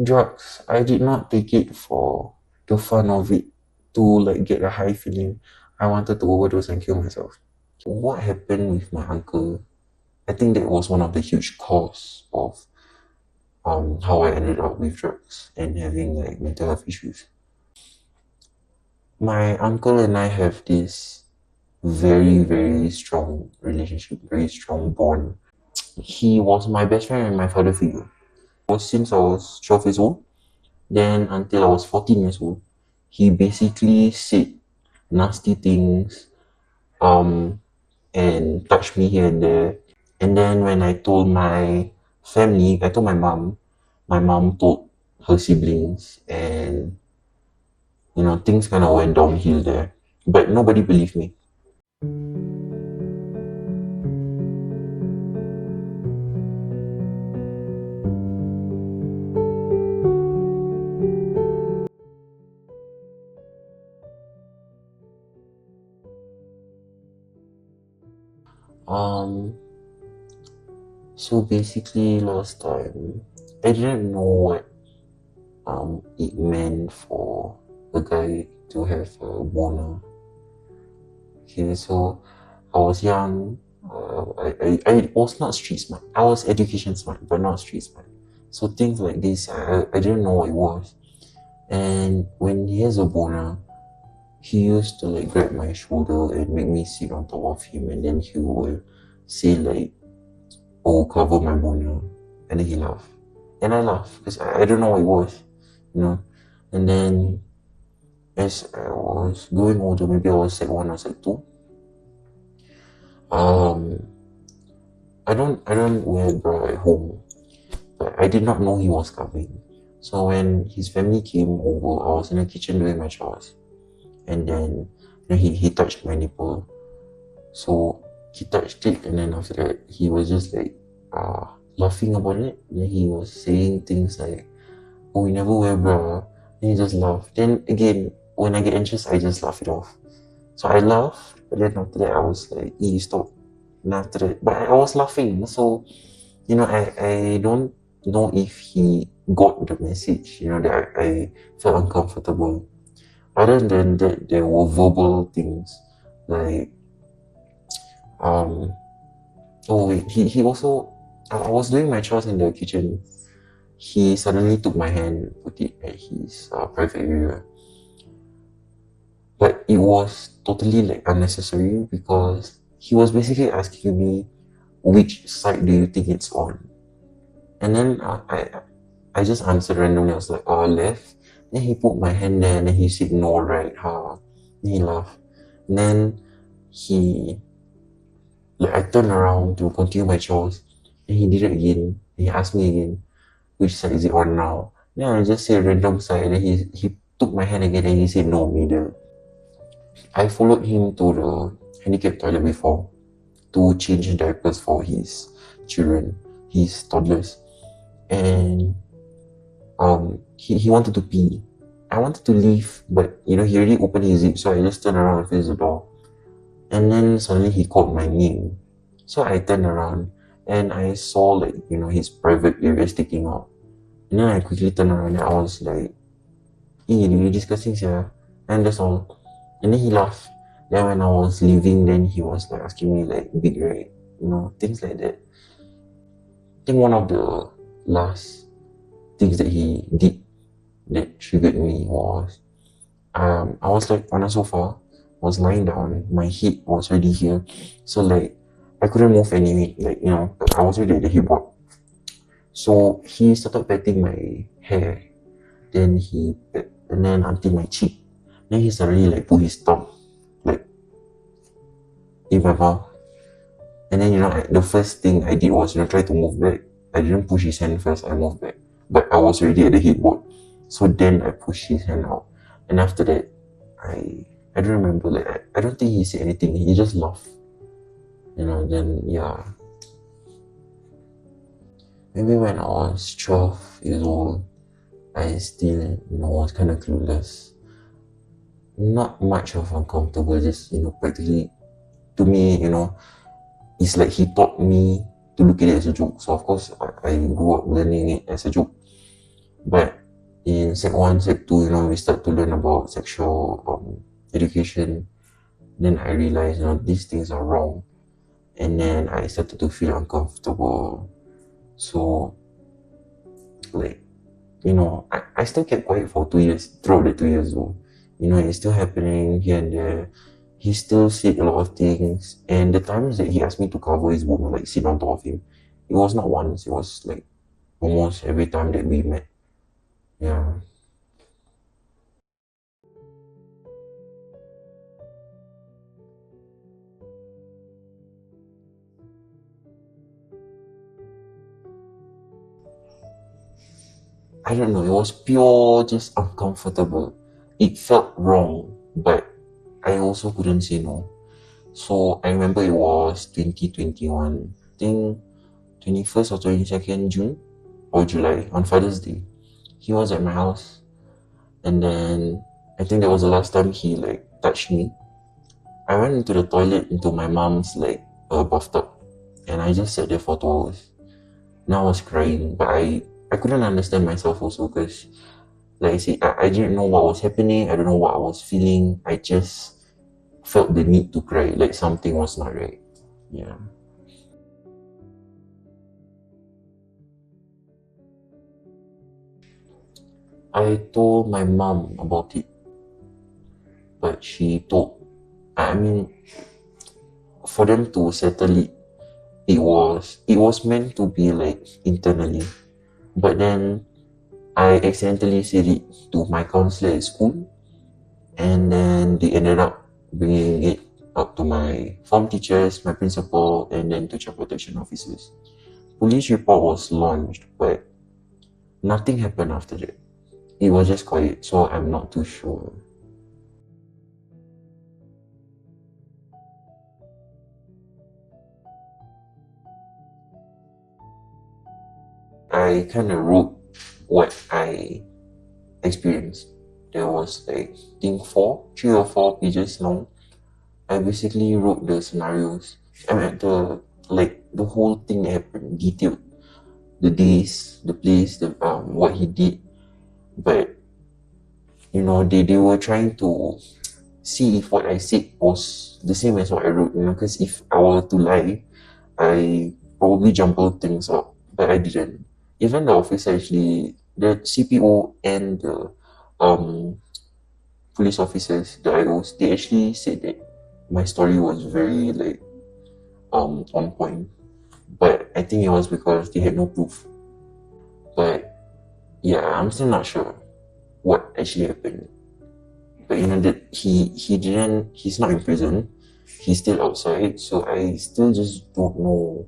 Drugs, I did not take it for the fun of it to like get a high feeling. I wanted to overdose and kill myself. What happened with my uncle? I think that was one of the huge cause of how I ended up with drugs and having like mental health issues. My uncle and I have this very, very strong relationship, very strong bond. He was my best friend and my father figure. Was since I was 12 years old, then until I was 14 years old, he basically said nasty things, um, and touched me here and there. And then when I told my family, I told my mom told her siblings, and things kind of went downhill there. But nobody believed me. Um, so basically, last time I didn't know what it meant for a guy to have a boner. Okay, so I was young. I was not street smart. I was education smart, but not street smart. So things like this, I didn't know what it was. And when he has a boner, he used to like grab my shoulder and make me sit on top of him, and then he will say like, "Oh, cover my boner," and then he laugh, and I laugh because I don't know what it was, you know. And then as I was growing older, maybe I was like one or like two. Um, I don't wear bra at home, but I did not know he was coming. So when his family came over, I was in the kitchen doing my chores, and then he touched my nipple. So he touched it, and then after that he was just like laughing about it. Then he was saying things like, "Oh, you never wear bra." Then he just laughed. Then again, when I get anxious, I just laugh it off. So I laughed, but then after that I was like, stop." And after that, but I was laughing. So I don't know if he got the message. That I felt uncomfortable. Other than that, there were verbal things like um oh wait, he also I was doing my chores in the kitchen. He suddenly took my hand, put it at his private area. But it was totally like unnecessary because he was basically asking me which side do you think it's on. And then I just answered randomly. I was like, left. Then he put my hand there and then he said, no, right, ha. Then he laughed. And then he, like, I turned around to continue my chores. And he did it again. He asked me again, which side is it on now? Then I just said random side. And then he took my hand again and he said, no, middle. I followed him to the handicapped toilet before to change diapers for his children, his toddlers. And he wanted to pee. I wanted to leave, but he already opened his zip, so I just turned around and faced the door. And then suddenly he called my name. So I turned around and I saw like his private area sticking out. And then I quickly turned around and I was like, you disgusting sir. And that's all. And then he laughed. Then when I was leaving, then he was like asking me like big right, things like that. I think one of the last things that he did that triggered me was I was like on a sofa, was lying down, my head was already here. So like I couldn't move anyway, like I was already at the headboard. So he started patting my hair, then and then until my cheek. Then he suddenly like put his thumb like in my mouth. And then the first thing I did was try to move back. I didn't push his hand first, I moved back. But I was already at the headboard. So then I pushed his hand out. And after that, I don't remember, like I don't think he said anything. He just laughed. Then yeah. Maybe when I was 12 years old, I still, was kind of clueless. Not much of uncomfortable, just, practically, to me, it's like he taught me to look at it as a joke. So of course, I grew up learning it as a joke. But in sec one, sec two, we start to learn about sexual education. Then I realized, these things are wrong. And then I started to feel uncomfortable. So, like, I still kept quiet for 2 years, throughout the 2 years though. It's still happening here and there. He still said a lot of things. And the times that he asked me to cover his wound, like sit on top of him, it was not once, it was like almost every time that we met. Yeah. I don't know, it was pure just uncomfortable. It felt wrong, but I also couldn't say no. So I remember it was 2021, I think 21st or 22nd June or July, on Father's Day. He was at my house, and then I think that was the last time he like touched me. I went into the toilet into my mom's like bathtub, and I just sat there for 2 hours. And I was crying, but I couldn't understand myself also because, like I said, I didn't know what was happening. I don't know what I was feeling. I just felt the need to cry, like something was not right. Yeah. I told my mom about it, but she told, I mean, for them to settle it, it was meant to be like internally, but then I accidentally said it to my counselor at school, and then they ended up bringing it up to my form teachers, my principal, and then to child protection officers. Police report was launched, but nothing happened after that. It was just quiet, so I'm not too sure. I kind of wrote what I experienced. There was like, I think 3 or 4 pages long. I basically wrote the scenarios. I mean, the whole thing that happened, detailed, the days, the place, the what he did. But they were trying to see if what I said was the same as what I wrote. Because if I were to lie, I probably jumbled things up, but I didn't. Even the officer actually, the CPO and the um police officers, the IOs, they actually said that my story was very like on point. But I think it was because they had no proof. But yeah, I'm still not sure what actually happened. But that he's not in prison. He's still outside, so I still just don't know.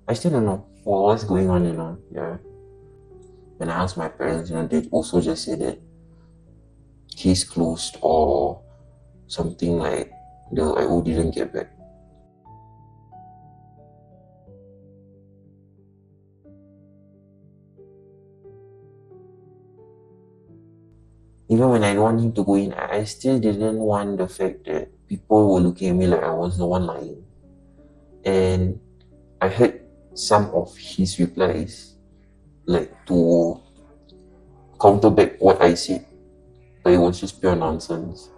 I still don't know what's going on. Yeah. When I asked my parents, they also just said that case closed or something, like the IO didn't get back. Even when I don't want him to go in, I still didn't want the fact that people were looking at me like I was the one lying. And I heard some of his replies, like to counter back what I said, but it was just pure nonsense.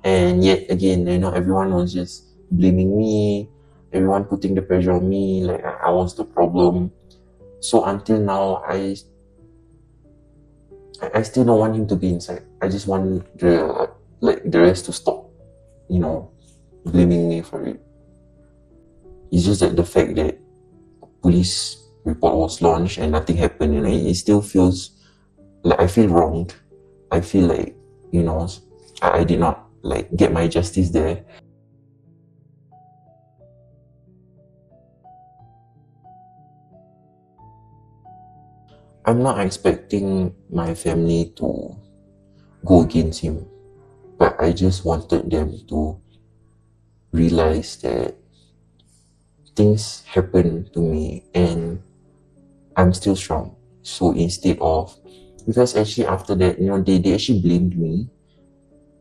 And yet again, everyone was just blaming me, everyone putting the pressure on me, like I was the problem. So until now, I still don't want him to be inside. I just want the rest to stop, you know, blaming me for it. It's just that the fact that police report was launched and nothing happened, it still feels like I feel wronged. I feel like, you know, I did not like get my justice there. I'm not expecting my family to go against him, but I just wanted them to realize that things happen to me and I'm still strong. So instead of, because actually after that, they actually blamed me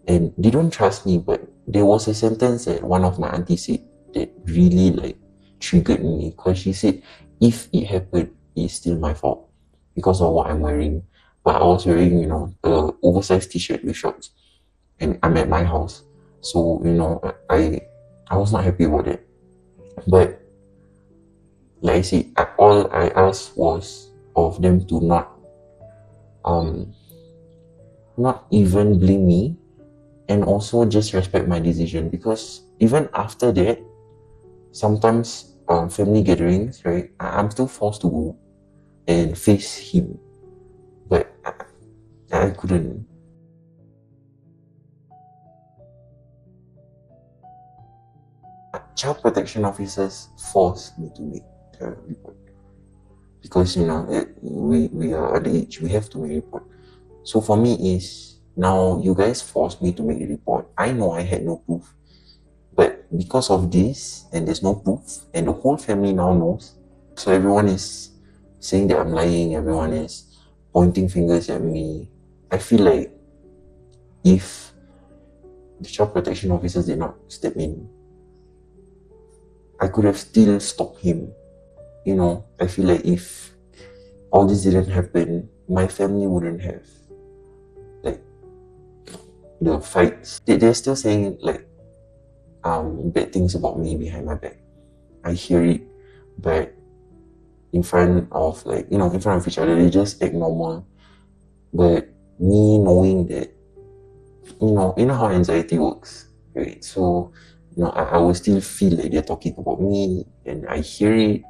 and they don't trust me, but there was a sentence that one of my aunties said that really like triggered me because she said, if it happened, it's still my fault because of what I'm wearing. but I was wearing, a oversized t-shirt with shorts, and I'm at my house. So, I was not happy about it. But like I said, all I asked was of them to um not even blame me, and also just respect my decision, because even after that, sometimes family gatherings, right, I'm still forced to go and face him, but I couldn't. Child protection officers forced me to make the report, because we are underage, we have to make a report. So for me is, now you guys forced me to make a report. I know I had no proof, but because of this and there's no proof, and the whole family now knows, so everyone is saying that I'm lying, everyone is pointing fingers at me. I feel like if the child protection officers did not step in, I could have still stopped him. I feel like if all this didn't happen, my family wouldn't have like the fights. They're still saying like bad things about me behind my back. I hear it, but in front of in front of each other, they just act normal. But me knowing that, how anxiety works, right? So, I will still feel like they're talking about me, and I hear it,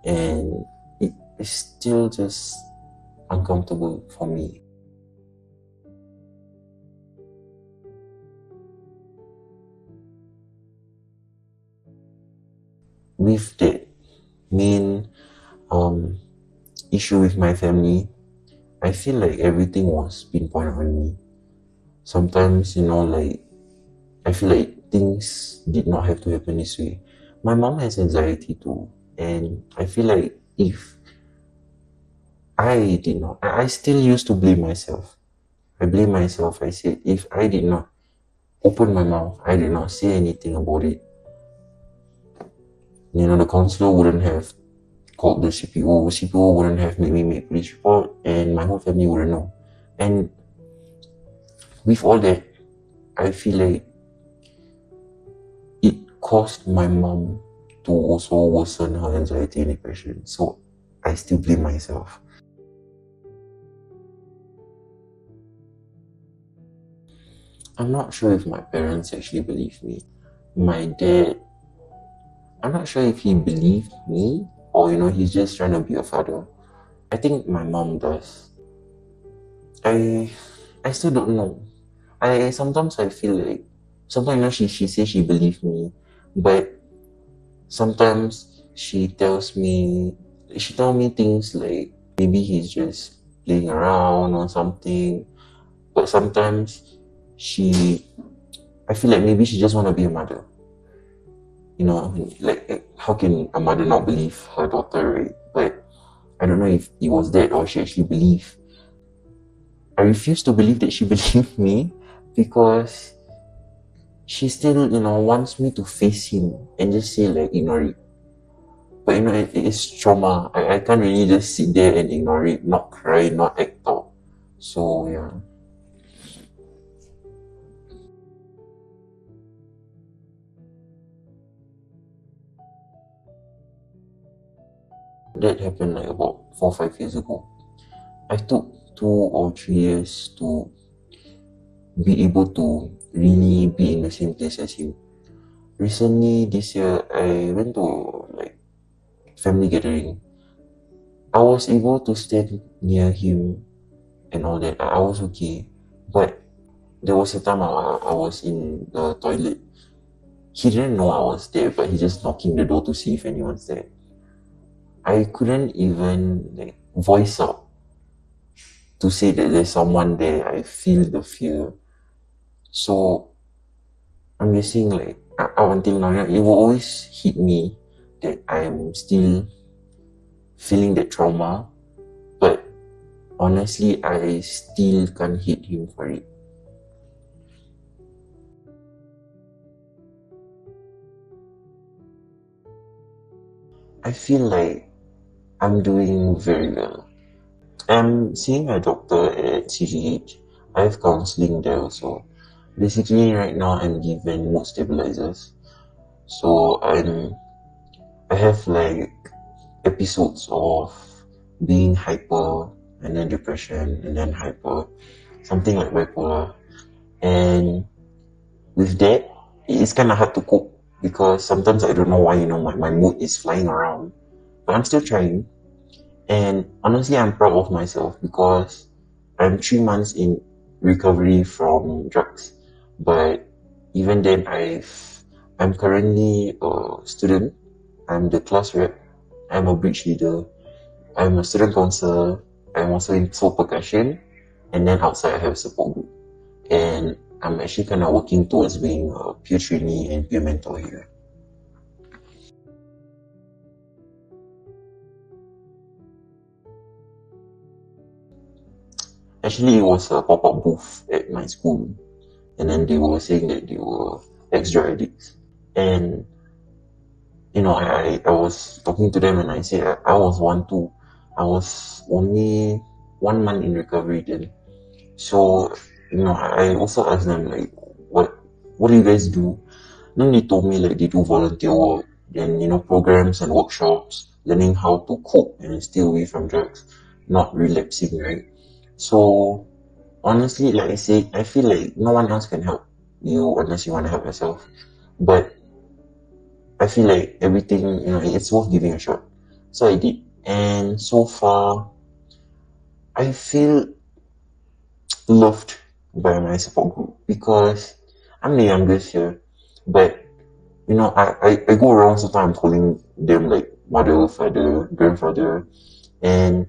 and it is still just uncomfortable for me. With that main um issue with my family, I feel like everything was pinpointed on me. Sometimes, I feel like things did not have to happen this way. My mom has anxiety too, and I feel like if I did not, I still used to blame myself. I blame myself. I said, if I did not open my mouth, I did not say anything about it, the counselor wouldn't have called the CPO, CPO wouldn't have made me make police report, and my whole family wouldn't know. And with all that, I feel like it caused my mom to also worsen her anxiety and depression. So I still blame myself. I'm not sure if my parents actually believe me. My dad, I'm not sure if he believed me, or he's just trying to be a father. I think my mom does. I I still don't know. I sometimes I feel like, sometimes she says she believes me, but sometimes she tell me things like maybe he's just playing around or something. But sometimes she I feel like maybe she just want to be a mother. How can a mother not believe her daughter, right? But I don't know if it was that or she actually believed. I refuse to believe that she believed me, because she still, wants me to face him and just say like ignore it. But it is trauma. I can't really just sit there and ignore it, not cry, not act out. So yeah. That happened like about 4 or 5 years ago. I took 2 or 3 years to be able to really be in the same place as him. Recently this year I went to like family gathering. I was able to stand near him and all that. I was okay. But there was a time I was in the toilet. He didn't know I was there, but he just knocking the door to see if anyone's there. I couldn't even like voice out to say that there's someone there. I feel the fear. So I'm guessing like up until now, it will always hit me that I'm still feeling the trauma. But honestly, I still can't hate him for it. I feel like I'm doing very well. I'm seeing a doctor at CGH. I have counseling there also. Basically, right now I'm given mood stabilizers. So I have like episodes of being hyper and then depression and then hyper, something like bipolar. And with that, it's kind of hard to cope because sometimes I don't know why, my mood is flying around. But I'm still trying. And honestly, I'm proud of myself because I'm 3 months in recovery from drugs. But even then, I'm currently a student. I'm the class rep. I'm a bridge leader. I'm a student council. I'm also in soul percussion. And then outside, I have a support group. And I'm actually kind of working towards being a peer trainee and peer mentor here. Actually, it was a pop-up booth at my school, and then they were saying that they were ex-drug addicts. And I was talking to them, and I said I was one too. I was only 1 month in recovery then. So, I also asked them like, what do you guys do? Then they told me like they do volunteer work, then programs and workshops, learning how to cope and stay away from drugs, not relapsing, right? So honestly, like I said, I feel like no one else can help you unless you want to help yourself. But I feel like everything, it's worth giving a shot. So I did. And so far, I feel loved by my support group because I'm the youngest here. But, I go around sometimes calling them like mother, father, grandfather. And,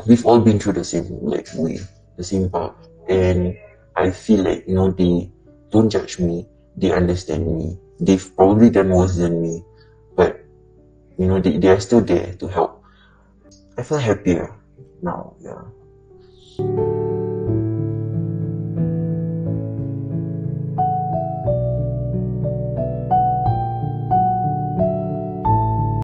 we've all been through the same like way, the same path. And I feel like, they don't judge me, they understand me. They've probably done worse than me, but they are still there to help. I feel happier now, yeah.